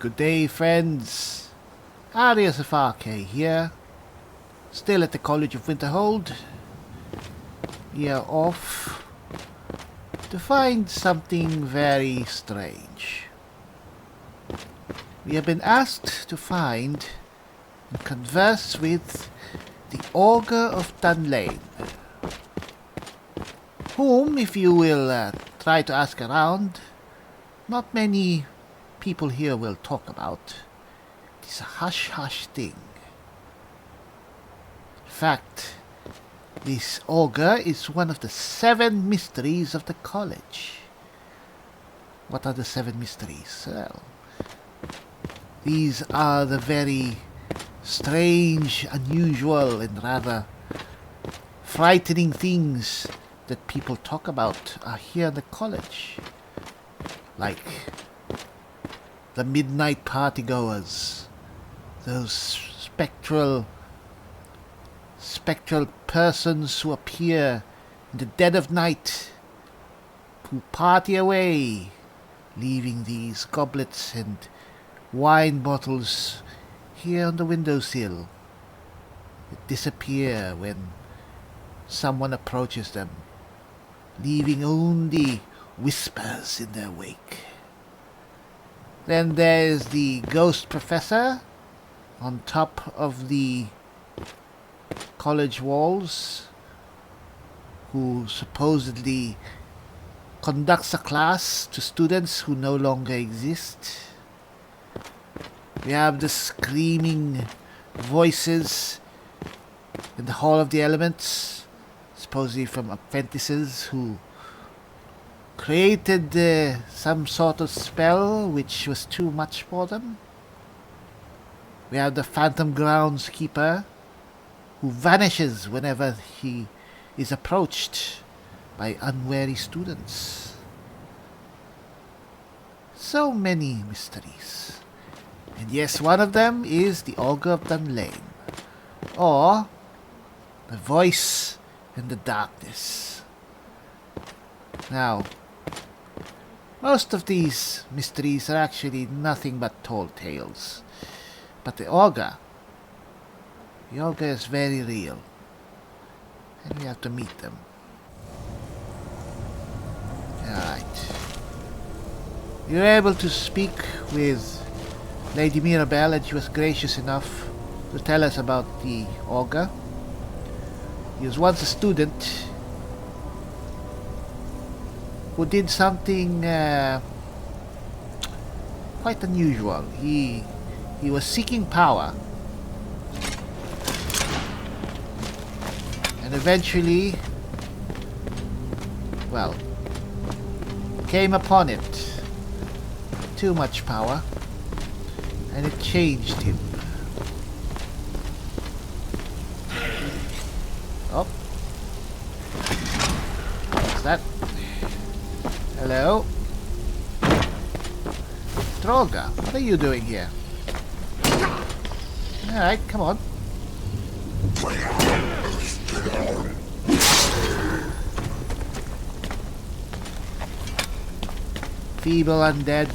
Good day, friends. Aries of Arkay here. Still at the College of Winterhold. We are off to find something very strange. We have been asked to find and converse with the Ogre of Dunlane, whom, if you will try to ask around, not many people here will talk about. It is a hush-hush thing. In fact, this ogre is one of the 7 mysteries of the college. What are the 7 mysteries? Well, these are the very strange, unusual, and rather frightening things that people talk about here in the college. Like the midnight partygoers, those spectral persons who appear in the dead of night, who party away, leaving these goblets and wine bottles here on the windowsill. They disappear when someone approaches them, leaving only whispers in their wake. Then there's the ghost professor on top of the college walls, who supposedly conducts a class to students who no longer exist. We have the screaming voices in the Hall of the Elements, supposedly from apprentices who created some sort of spell which was too much for them. We have the Phantom Groundskeeper, who vanishes whenever he is approached by unwary students. So many mysteries. And yes, one of them is the Ogre of Dunlane, or the voice in the darkness. Now, most of these mysteries are actually nothing but tall tales. But the ogre is very real. And we have to meet them. Alright. You were able to speak with Lady Mirabelle, and she was gracious enough to tell us about the ogre. He was once a student who did something quite unusual. He was seeking power, and eventually, well, came upon it. Too much power, and it changed him. Oh, what's that? Hello? Droga, what are you doing here? Alright, come on. Feeble undead.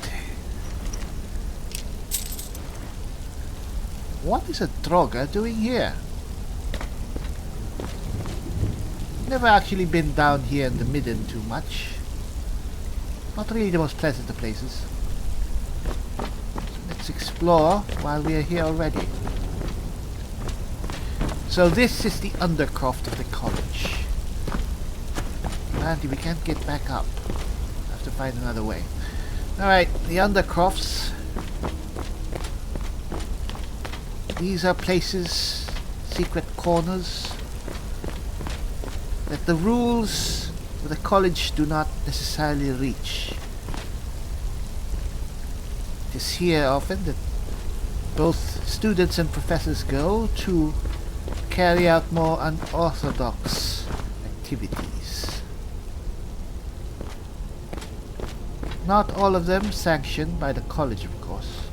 What is a Droga doing here? Never actually been down here in the Midden too much. Not really the most pleasant of places. So let's explore while we are here already. So this is the undercroft of the college. And we can't get back up. I have to find another way. Alright, the undercrofts. These are places, secret corners, that the rules of the college do not necessarily reach. It is here often that both students and professors go to carry out more unorthodox activities. Not all of them sanctioned by the college, of course.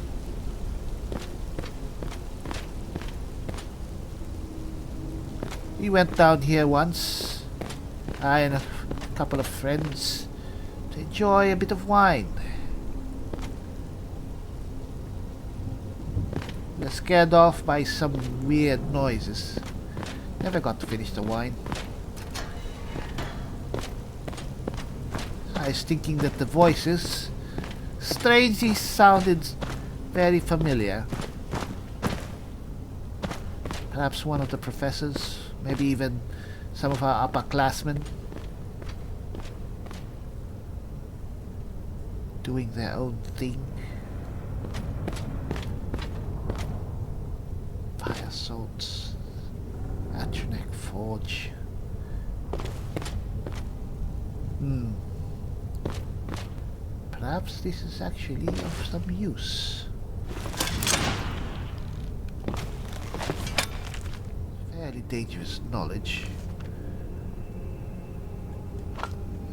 We went down here once, I and a couple of friends, to enjoy a bit of wine. scared off by some weird noises. Never got to finish the wine. I was thinking that the voices strangely sounded very familiar. Perhaps one of the professors, maybe even some of our upperclassmen, doing their own thing. Fire swords, Atronek Forge. Perhaps this is actually of some use. Fairly dangerous knowledge.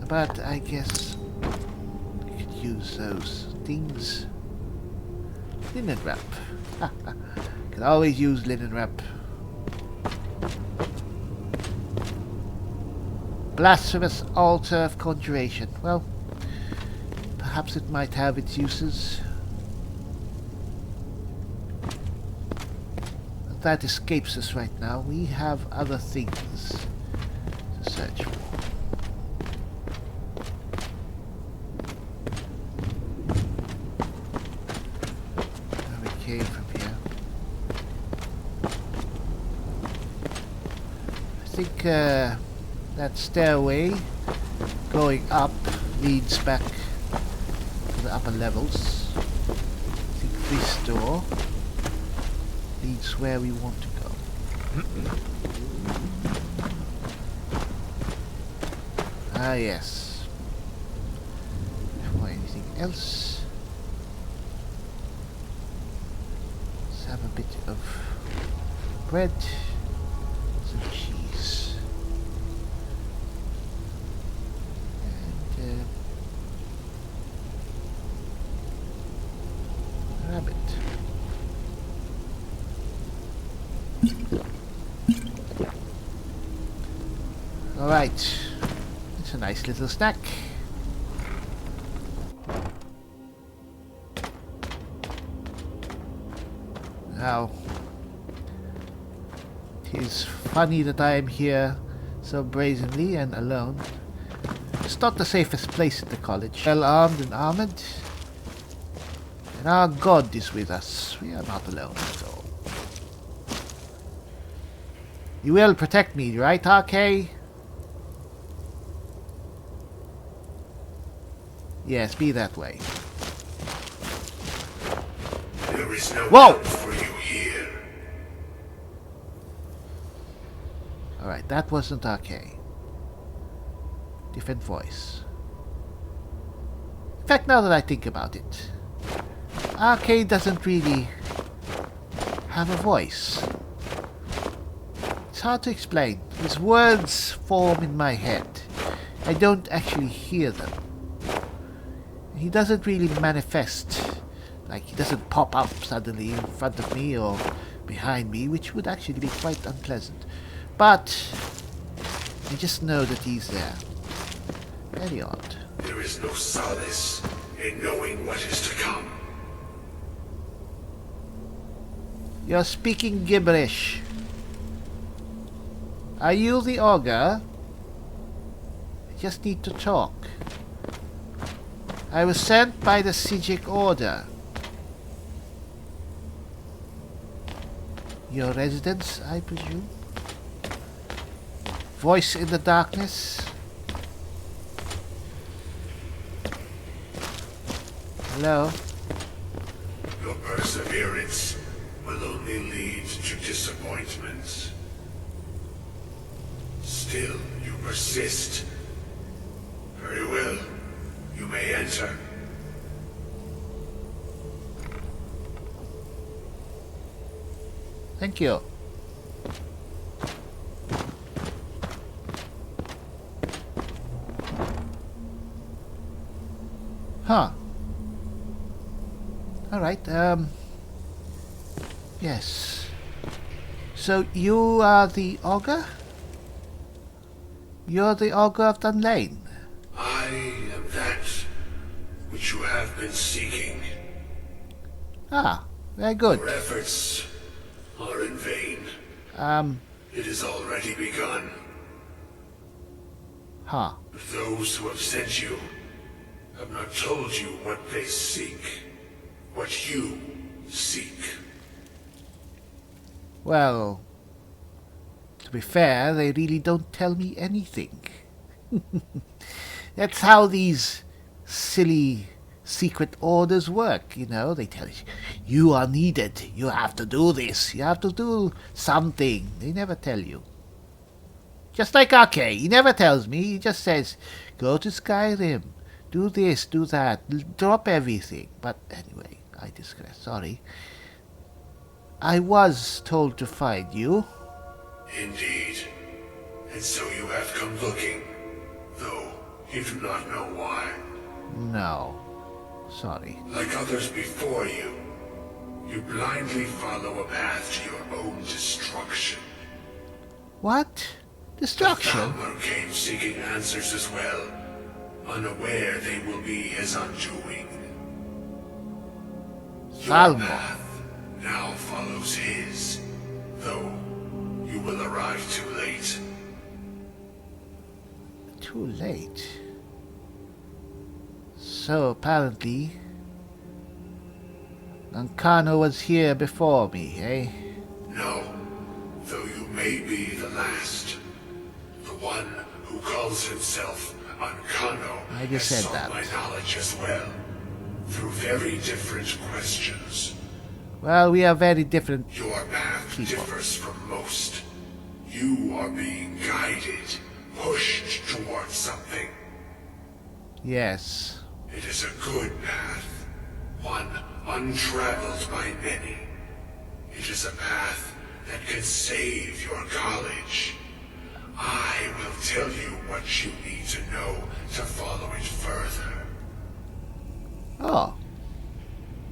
But I guess I could use those things. Linen wrap. Can always use linen wrap. Blasphemous altar of conjuration. Well, perhaps it might have its uses. But that escapes us right now. We have other things to search for. Where we came from here. I think that stairway going up leads back to the upper levels. I think this door leads where we want to go. Ah, yes. Before anything else, let's have a bit of bread, some cheese. Rabbit. Alright, it's a nice little snack. Now, it is funny that I am here so brazenly and alone. It's not the safest place at the college. Well armed and armored. And our God is with us. We are not alone at all. You will protect me, right, Arkay? Yes, be that way. There is no Whoa! help for you here. Alright, that wasn't Arkay. Different voice. In fact, now that I think about it, Arkay doesn't really have a voice. It's hard to explain. His words form in my head. I don't actually hear them. He doesn't really manifest. Like, he doesn't pop up suddenly in front of me or behind me, which would actually be quite unpleasant. But I just know that he's there. Very odd. There is no solace in knowing what is to come. You're speaking gibberish. Are you the ogre? I just need to talk. I was sent by the Sijic Order. Your residence, I presume? Voice in the darkness? Hello? Your perseverance will only lead to disappointments. Still, you persist. Very well. You may enter. Thank you. Huh. Alright, yes. So you are the ogre? You're the ogre of Dunlane. I am that which you have been seeking. Ah, very good. Your efforts are in vain. It has already begun. Huh. Those who have sent you have not told you what they seek. What you seek. Well, to be fair, they really don't tell me anything. That's how these silly secret orders work, you know. They tell you, you are needed, you have to do this, you have to do something. They never tell you. Just like Arkay, he never tells me, he just says, go to Skyrim, do this, do that, drop everything. But anyway, I digress, sorry. I was told to find you. Indeed. And so you have come looking, though you do not know why. No. Sorry. Like others before you, you blindly follow a path to your own destruction. What? Destruction? The Fowler came seeking answers as well, unaware they will be his undoing. Your Valmor. path now follows his, though you will arrive too late. Too late. So apparently, Ancano was here before me, eh? No, though you may be the last. The one who calls himself Ancano I just has said sought that. my knowledge as well, through very different questions. Well, we are very different. Your path people. differs from most. You are being guided, pushed towards something. Yes. It is a good path, one untraveled by many. It is a path that can save your college. I will tell you what you need to know to follow it further. Oh.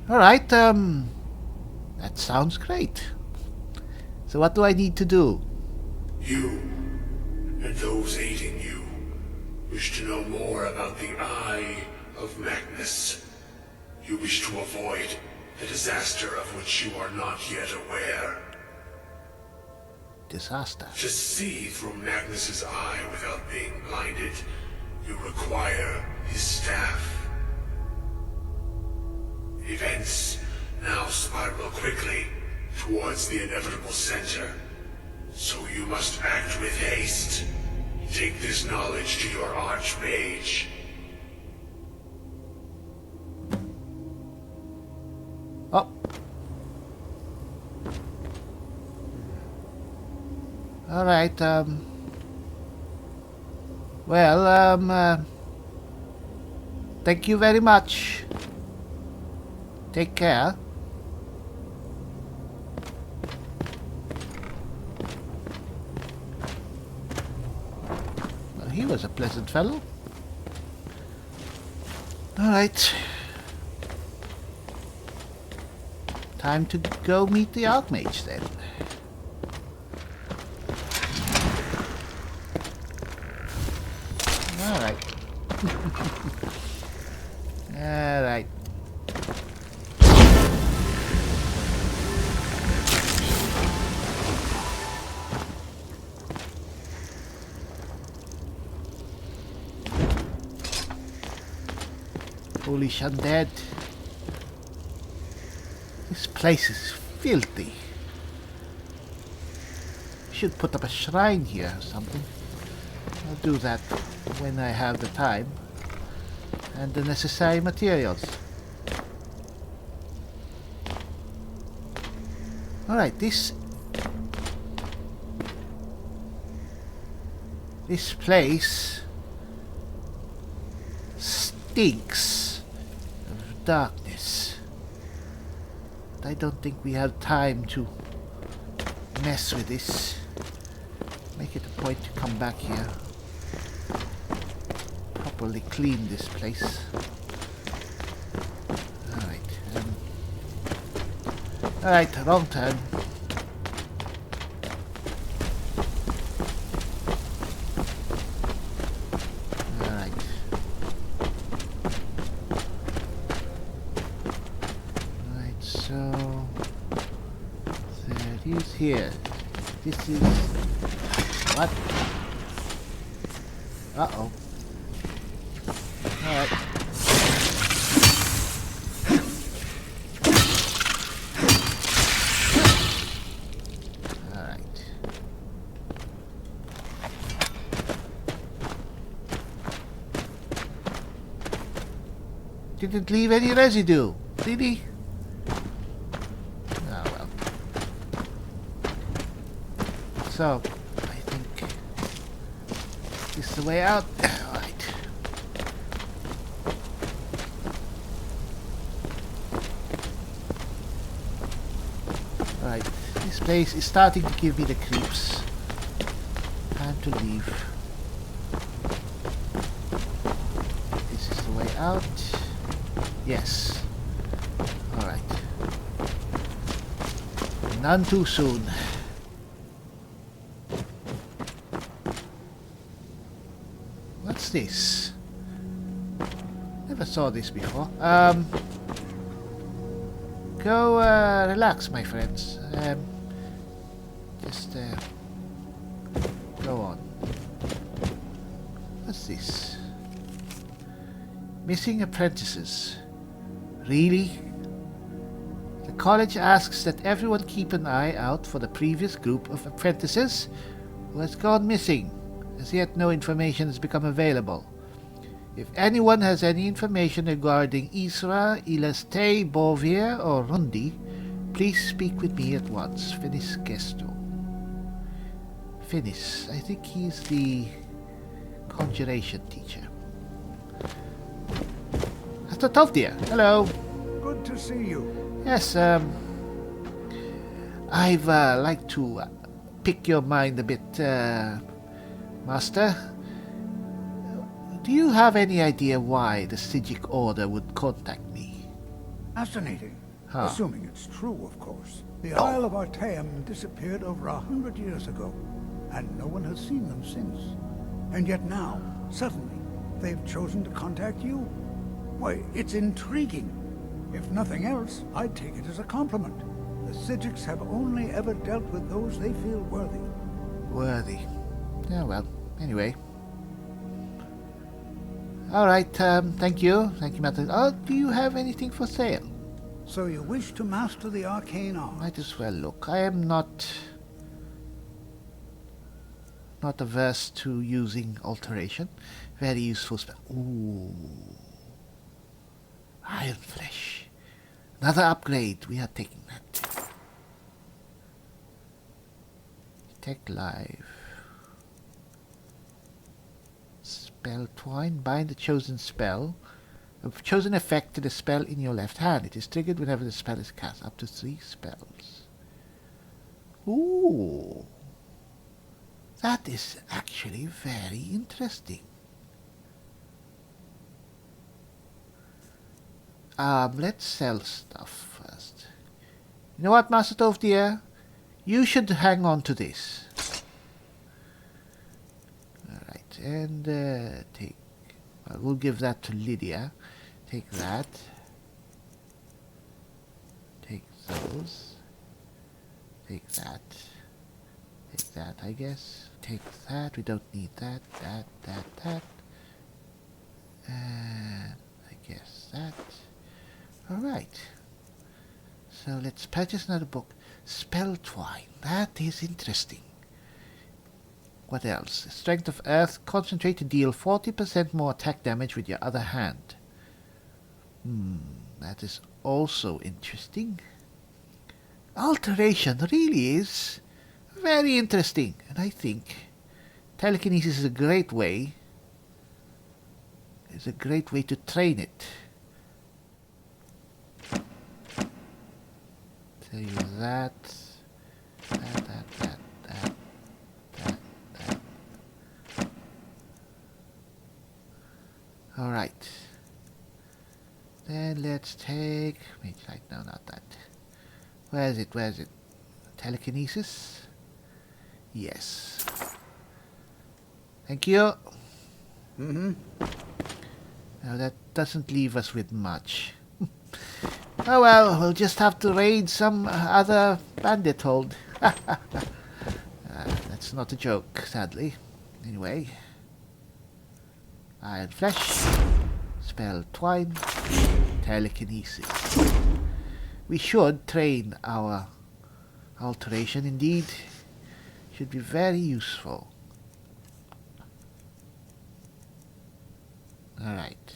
Alright, that sounds great. So what do I need to do? You, and those aiding you, wish to know more about the Eye of Magnus. You wish to avoid the disaster of which you are not yet aware. Disaster. To see through Magnus's eye without being blinded, you require his staff. Events now spiral quickly towards the inevitable center, so you must act with haste. Take this knowledge to your Archmage. Oh. Alright, well, thank you very much. Take care. Well, he was a pleasant fellow. Alright. Time to go meet the Archmage then. Alright. Alright. Foolish undead. This place is filthy. Should put up a shrine here or something. I'll do that when I have the time and the necessary materials. Alright, this place stinks of darkness. I don't think we have time to mess with this. Make it a point to come back here. Properly clean this place. Alright, wrong turn. Alright. Alright, so 30. here? This is... What? Uh-oh. Alright. Alright. Didn't leave any residue, did he? Oh well. So, I think this is the way out. Alright. Alright, this place is starting to give me the creeps. Time to leave. This is the way out. Yes. Alright. None too soon. What's this? Never saw this before. Go relax, my friends. Just go on. What's this? Missing apprentices. Really? The college asks that everyone keep an eye out for the previous group of apprentices who has gone missing. As yet, no information has become available. If anyone has any information regarding Isra, Ilastei, Bovier, or Rundi, please speak with me at once. Finis Gesto. Finis. I think he's the conjuration teacher. Ep.12, hello. Good to see you. Yes, I've like to pick your mind a bit, Master. Do you have any idea why the Stygic Order would contact me? Fascinating. Huh. Assuming it's true, of course. The Isle of Arkay disappeared over 100 years ago, and no one has seen them since. And yet now, suddenly, they've chosen to contact you. Why, it's intriguing. If nothing else, I'd take it as a compliment. The Stygics have only ever dealt with those they feel worthy. Worthy. Yeah, well, anyway. Alright, thank you. Thank you, Master. Oh, do you have anything for sale? So you wish to master the arcane art? Might as well look. I am not averse to using alteration. Very useful spell. Ooh. Iron Flesh. Another upgrade. We are taking that. Tech Live. Spell Twine. Bind the chosen spell. A chosen effect to the spell in your left hand. It is triggered whenever the spell is cast. Up to 3 spells. Ooh. That is actually very interesting. Let's sell stuff first. You know what, Master Tovdir? You should hang on to this. Alright, and take... Well, we'll give that to Lydia. Take that. Take those. Take that. Take that, I guess. Take that. We don't need that. That. And I guess that. Alright. So let's purchase another book. Spell Twine. That is interesting. What else? Strength of Earth. Concentrate to deal 40% more attack damage with your other hand. That is also interesting. Alteration really is very interesting. And I think telekinesis is a great way. It's a great way to train it. Tell you that. Alright. Then let's take... Wait, right now, not that. Where is it? Telekinesis? Yes. Thank you. Now that doesn't leave us with much. Oh well, we'll just have to raid some other bandit hold. That's not a joke, sadly. Anyway. Iron Flesh. Spell Twine. Telekinesis. We should train our alteration indeed. Should be very useful. Alright.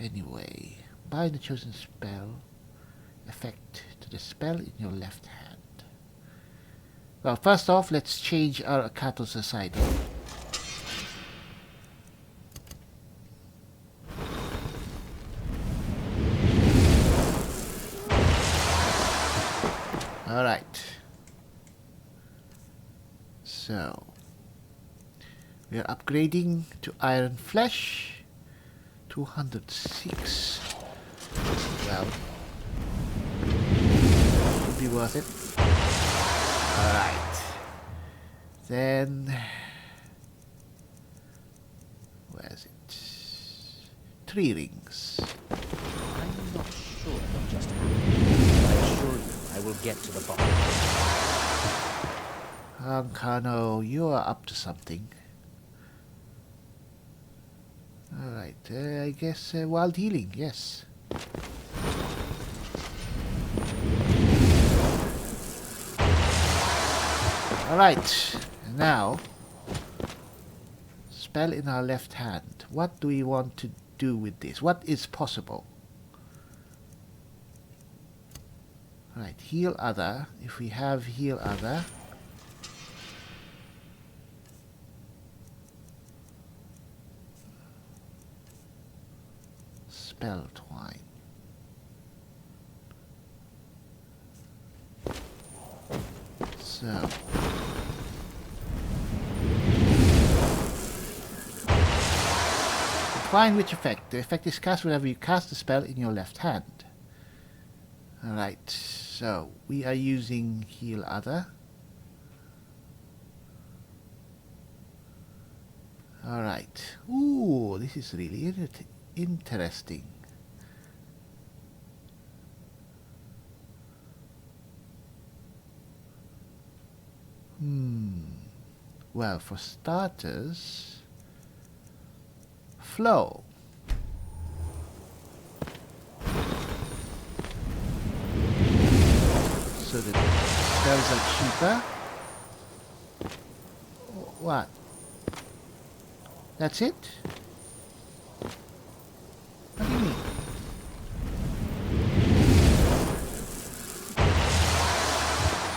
Anyway, bind the chosen spell effect to the spell in your left hand. Well, first off, let's change our Akato Society. Alright. So, we are upgrading to Iron Flesh. 206. Well, should be worth it. Alright. Then, where is it? 3 rings. I'm not sure what just happened, but I assure you I will get to the bottom. Kano, you are up to something. Alright, I guess wild healing, yes. Alright, now, spell in our left hand. What do we want to do with this? What is possible? Alright, heal other. If we have heal other, spell twine. So, twine which effect? The effect is cast whenever you cast the spell in your left hand. Alright, so we are using heal other. Alright. Ooh, this is really interesting. Well, for starters, flow. So the spells are cheaper. What? That's it? What do you mean?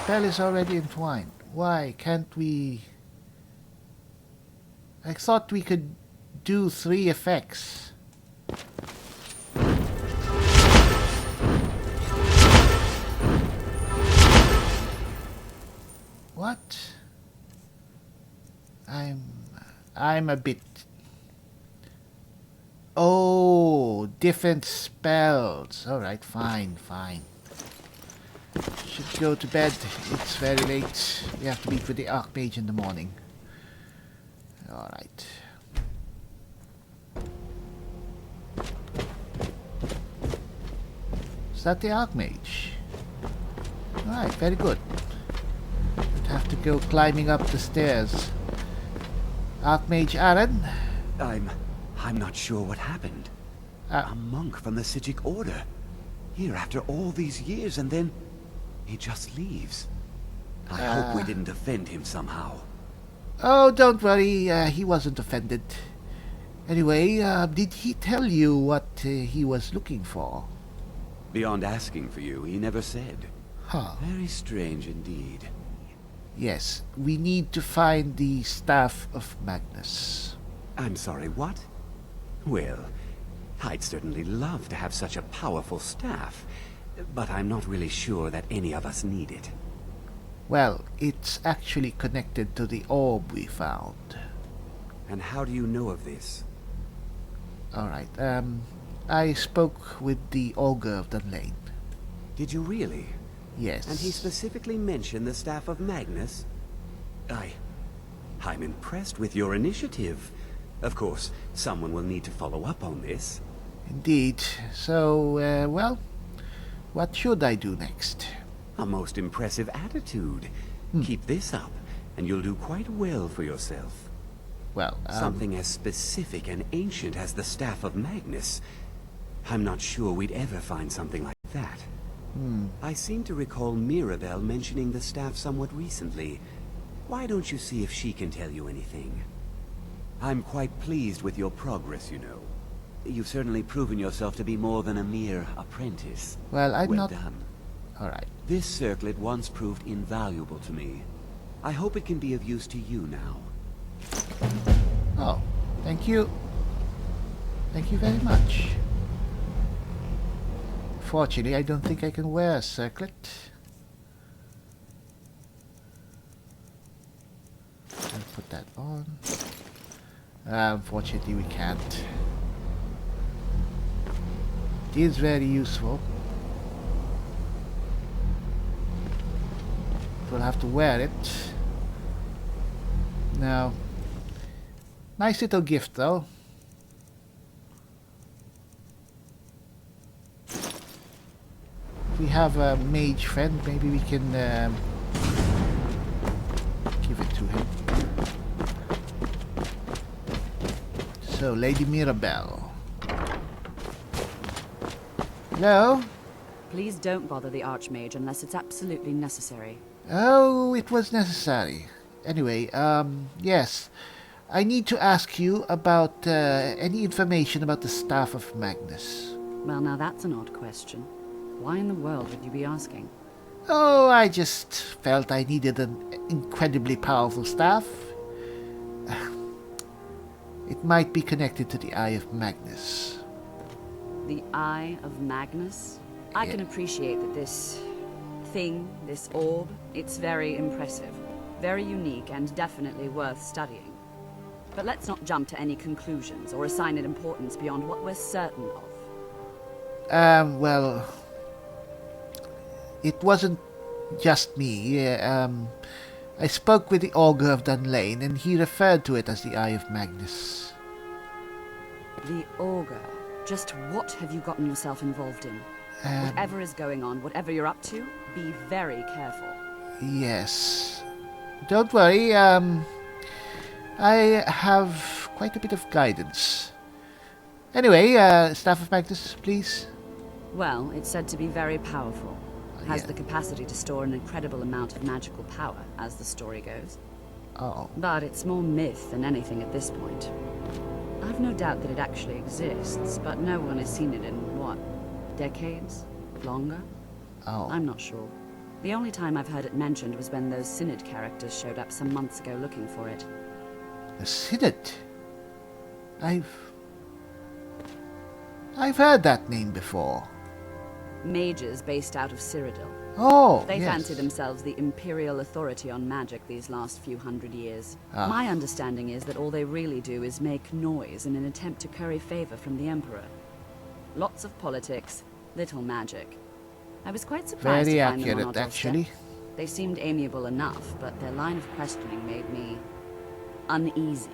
Spell is already entwined. Why can't we... I thought we could do 3 effects. What? I'm a bit... Oh, different spells. Alright, fine. Should go to bed. It's very late. We have to meet with the Archmage in the morning. Alright. Is that the Archmage? Alright, very good. Don't have to go climbing up the stairs. Archmage Aaron? I'm not sure what happened. A monk from the Sijic Order. Here after all these years, and then he just leaves. I hope we didn't offend him somehow. Oh, don't worry. He wasn't offended. Anyway, did he tell you what he was looking for? Beyond asking for you, he never said. Huh. Very strange indeed. Yes, we need to find the Staff of Magnus. I'm sorry, what? Well, I'd certainly love to have such a powerful staff, but I'm not really sure that any of us need it. Well, it's actually connected to the orb we found. And how do you know of this? Alright, I spoke with the Ogre of Dunlane. Did you really? Yes. And he specifically mentioned the Staff of Magnus? I'm impressed with your initiative. Of course, someone will need to follow up on this. Indeed. So, well, what should I do next? A most impressive attitude. Keep this up, and you'll do quite well for yourself. Well, Something as specific and ancient as the Staff of Magnus. I'm not sure we'd ever find something like that. I seem to recall Mirabelle mentioning the staff somewhat recently. Why don't you see if she can tell you anything? I'm quite pleased with your progress, you know. You've certainly proven yourself to be more than a mere apprentice. well, I'm Well not... done. Alright. This circlet once proved invaluable to me. I hope it can be of use to you now. Oh, thank you. Thank you very much. Fortunately, I don't think I can wear a circlet. I'll put that on. Unfortunately, we can't. It is very useful. We'll have to wear it. Now, nice little gift though. If we have a mage friend, maybe we can give it to him. So, Lady Mirabelle. Hello? Please don't bother the Archmage unless it's absolutely necessary. Oh, it was necessary. Anyway, yes. I need to ask you about any information about the Staff of Magnus. Well, now that's an odd question. Why in the world would you be asking? Oh, I just felt I needed an incredibly powerful staff. It might be connected to the Eye of Magnus. The Eye of Magnus? I can appreciate that this thing, this orb, it's very impressive. Very unique and definitely worth studying. But let's not jump to any conclusions or assign it importance beyond what we're certain of. Well, it wasn't just me. I spoke with the Augur of Dunlane, and he referred to it as the Eye of Magnus. The Augur? Just what have you gotten yourself involved in? Whatever is going on, whatever you're up to, be very careful. Yes. Don't worry, I have quite a bit of guidance. Anyway, Staff of Magnus, please. Well, it's said to be very powerful. Has Yeah. the capacity to store an incredible amount of magical power, as the story goes. Oh. But it's more myth than anything at this point. I've no doubt that it actually exists, but no one has seen it in, what, decades? Longer? Oh. I'm not sure. The only time I've heard it mentioned was when those Synod characters showed up some months ago looking for it. The Synod? I've heard that name before. Mages based out of Cyrodiil. Oh, They yes. fancy themselves the imperial authority on magic these last few hundred years. Ah. My understanding is that all they really do is make noise in an attempt to curry favor from the Emperor. Lots of politics, little magic. I was quite surprised Very to find them on accurate, our actually. doorstep. They seemed amiable enough, but their line of questioning made me uneasy.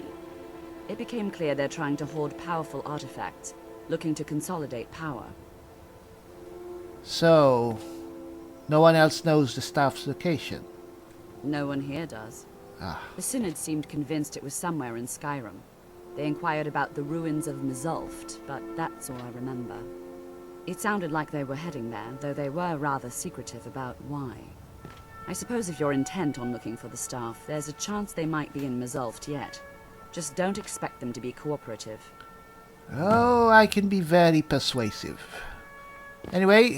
It became clear they're trying to hoard powerful artifacts, looking to consolidate power. So, no one else knows the staff's location. No one here does. Ah. The Synod seemed convinced it was somewhere in Skyrim. They inquired about the ruins of Mzulft, but that's all I remember. It sounded like they were heading there, though they were rather secretive about why. I suppose if you're intent on looking for the staff, there's a chance they might be in Mzulft yet. Just don't expect them to be cooperative. Oh, I can be very persuasive. Anyway,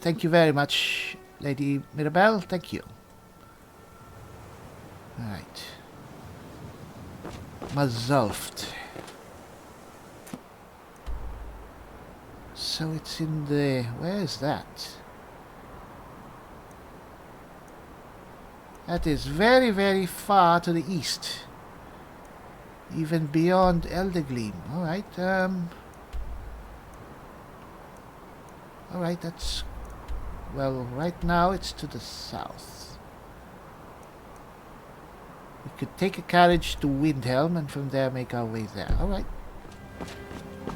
thank you very much, Lady Mirabelle. Thank you. Alright. Mzulft. So it's in the... Where is that? That is very, very far to the east. Even beyond Eldergleam. Alright, Alright, that's... Well, right now it's to the south. We could take a carriage to Windhelm and from there make our way there. Alright.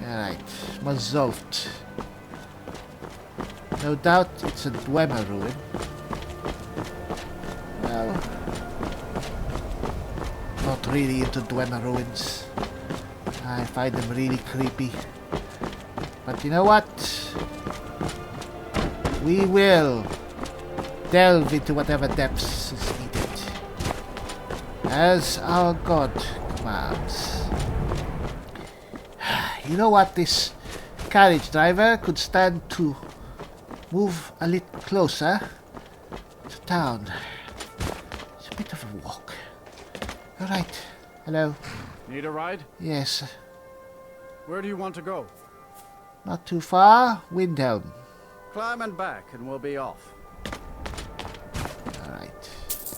Alright, Mzulft. No doubt it's a Dwemer ruin. Well, not really into Dwemer ruins. I find them really creepy. But you know what? We will delve into whatever depths is needed, as our god commands. You know what? This carriage driver could stand to move a little closer to town. It's a bit of a walk. Alright. Hello. Need a ride? Yes. Where do you want to go? Not too far. Windhelm. Climb and back and we'll be off. Alright.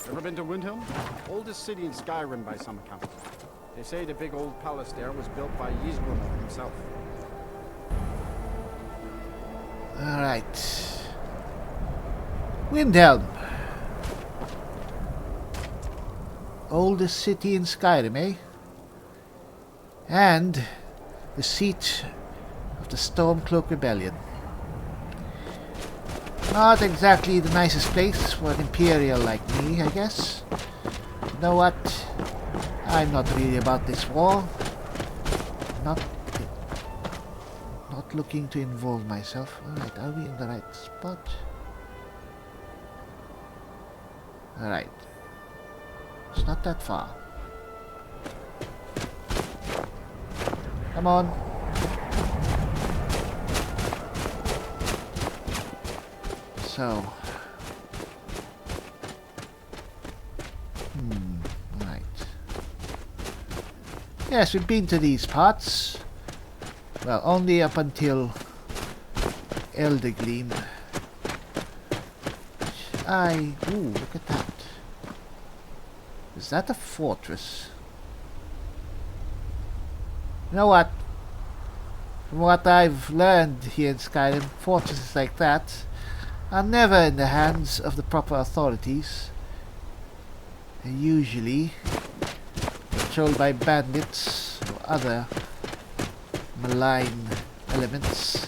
Ever been to Windhelm? Oldest city in Skyrim by some account. They say the big old palace there was built by Ysgramor himself. Alright. Windhelm. Oldest city in Skyrim, eh? And the seat of the Stormcloak Rebellion. Not exactly the nicest place for an Imperial like me, I guess. You know what? I'm not really about this war. Not looking to involve myself. Alright, are we in the right spot? Alright. It's not that far. Come on. So. Right. Yes, we've been to these parts. Well, only up until Eldergleam. Ooh, look at that. Is that a fortress? You know what? From what I've learned here in Skyrim, fortresses like that are never in the hands of the proper authorities. They're usually controlled by bandits or other malign elements.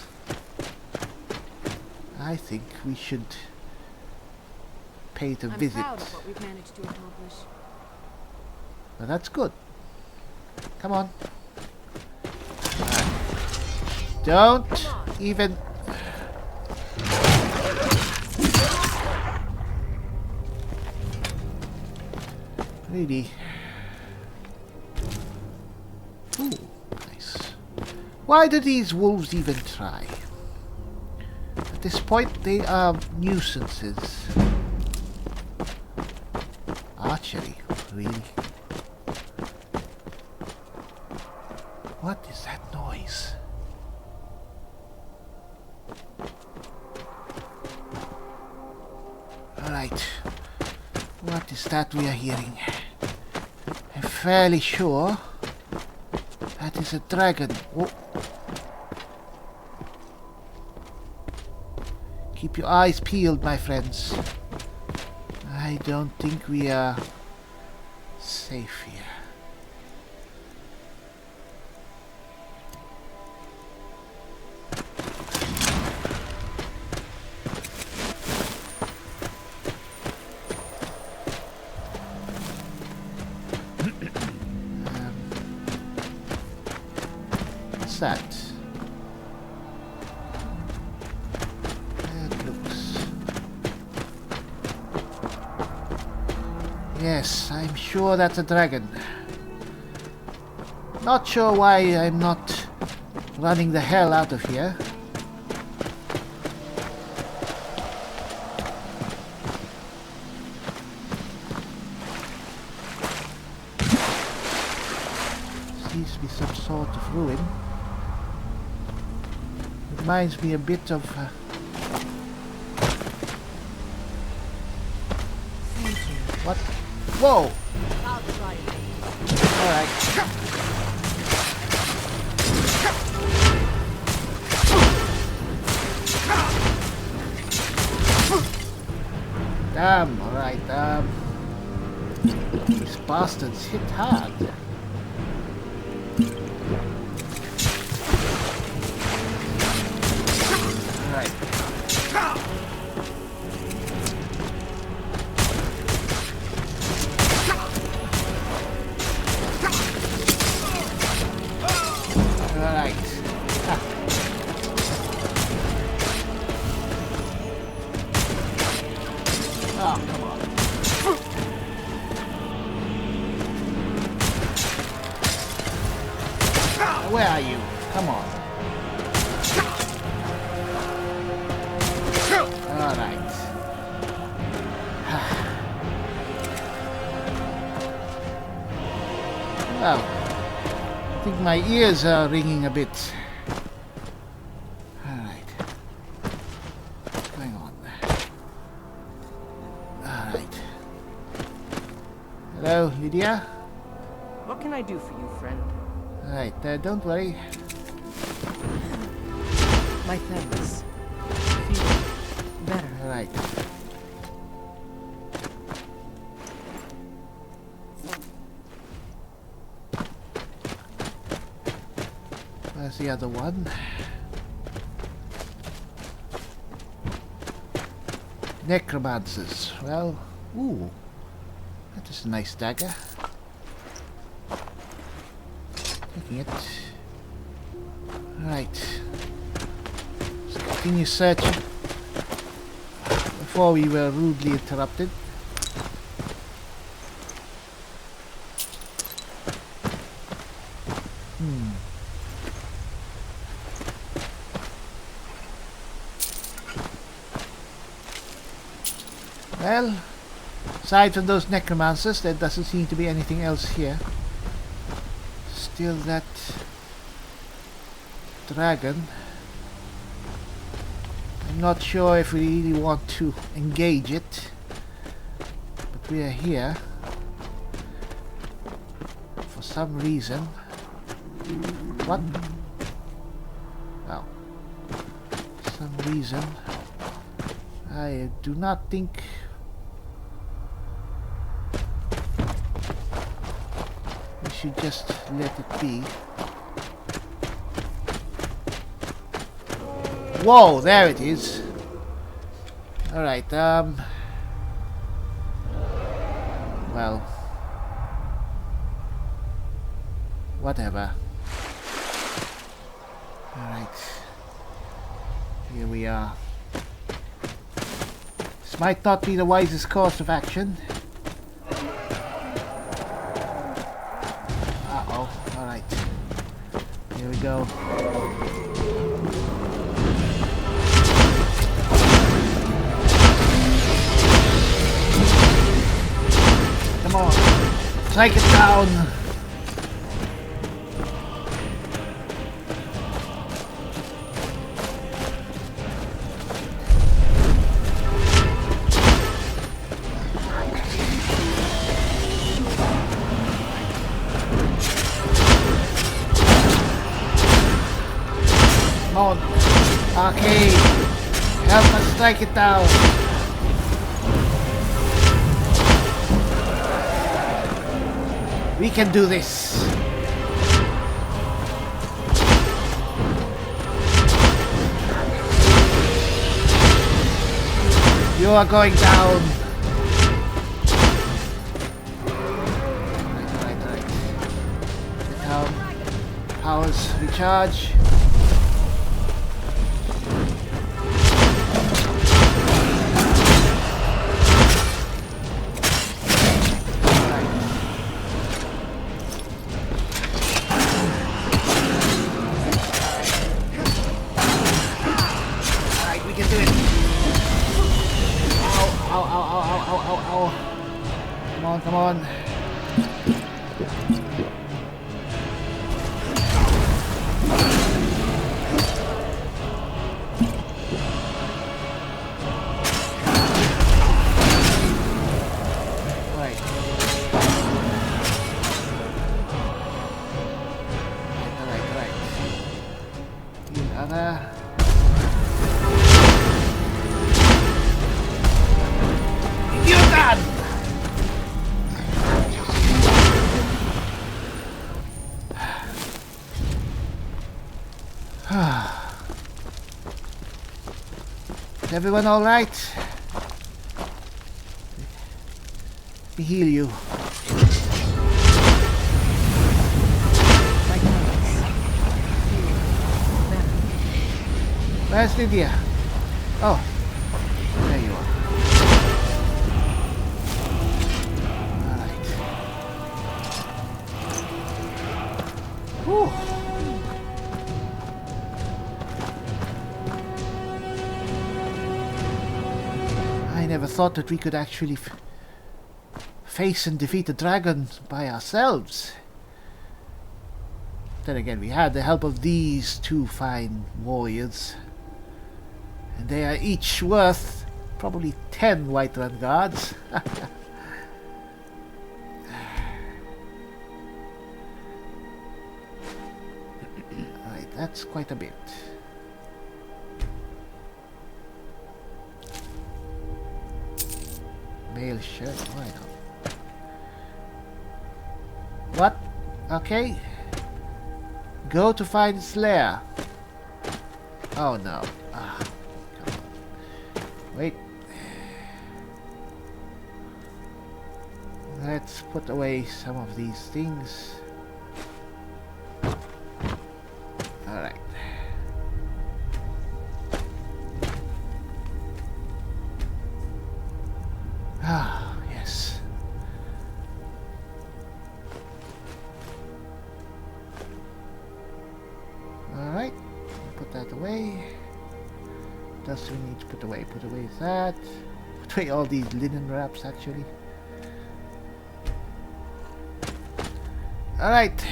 I think we should pay it a visit. I'm proud of what we've managed to accomplish. Well, that's good. Come on. Don't even... Really? Ooh, nice. Why do these wolves even try? At this point, they are nuisances. Archery, really? What is that noise? Alright. What is that we are hearing? I'm fairly sure that is a dragon. Oh. Keep your eyes peeled, my friends. I don't think we are safe here. What's that? That looks... Yes, I'm sure that's a dragon. Not sure why I'm not running the hell out of here. Seems to be some sort of ruin. Reminds me a bit of... Thank you. What? Whoa! I'll try it. Alright. Damn, alright, these bastards hit hard. Alright. Where are you? Come on. Alright. Well, I think my ears are ringing a bit. Alright. What's going on there? Alright. Hello, Lydia? What can I do for you, friend? Alright, don't worry. My thanks. Feel better. Alright. Where's the other one? Necromancers. Well, ooh. That is a nice dagger. Taking it. Right. Let's continue searching before we were rudely interrupted. Well, aside from those necromancers, there doesn't seem to be anything else here. Still that dragon. I'm not sure if we really want to engage it, but we are here for some reason. What? Well, for some reason I do not think we should just let it be. Whoa, there it is. Alright, well, whatever. Alright, here we are. This might not be the wisest course of action. Uh-oh, alright. Here we go. Come on, take it down. Come on, Arkay, help us strike it down. We can do this. You are going down. Right. Let our powers recharge. Come on. Right. The other. You're done! Is everyone alright? Let me heal you. Where's Lydia? Oh, there you are. Alright. Whew. thought that we could actually face and defeat the dragon by ourselves. Then again, we had the help of these two fine warriors. And they are each worth probably 10 Whiterun guards. Alright, that's quite a bit. Mail shirt, why not? What? Okay. Go to find its lair. Oh no. Ah, come on. Wait. Let's put away some of these things. Alright. Ah, yes. Alright. Put that away. What else do we need to put away? Put away that. Put away all these linen wraps, actually. Alright.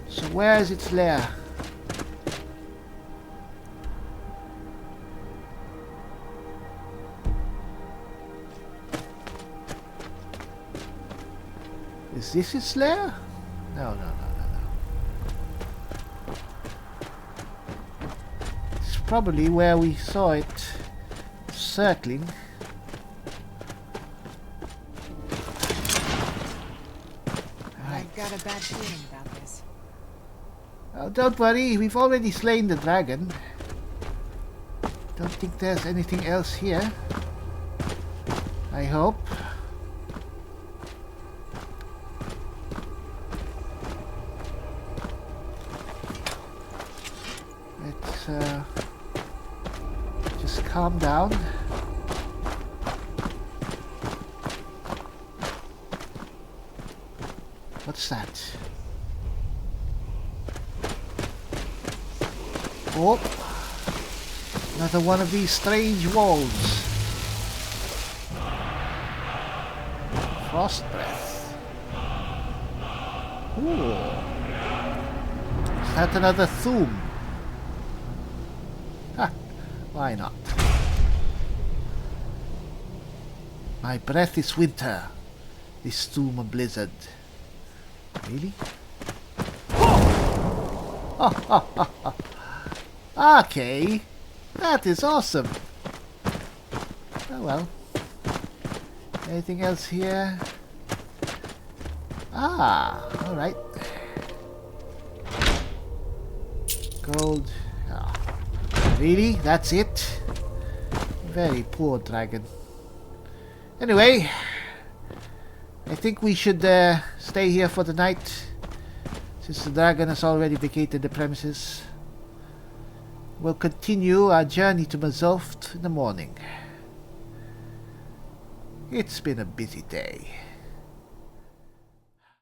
So where is its lair? Is this its lair? No. It's probably where we saw it circling. I've got a bad feeling about this. Oh, don't worry, we've already slain the dragon. Don't think there's anything else here. I hope. Let's just calm down. What's that? Oh, another one of these strange walls. Frost breath. Ooh. Is that another tomb? Ha, why not? My breath is winter. This tomb a blizzard. Really? Okay, that is awesome. Oh well. Anything else here? Ah, alright. Gold. Ah. Really? That's it? Very poor dragon. Anyway, I think we should stay here for the night, since the dragon has already vacated the premises. We'll continue our journey to Mazovt in the morning. It's been a busy day.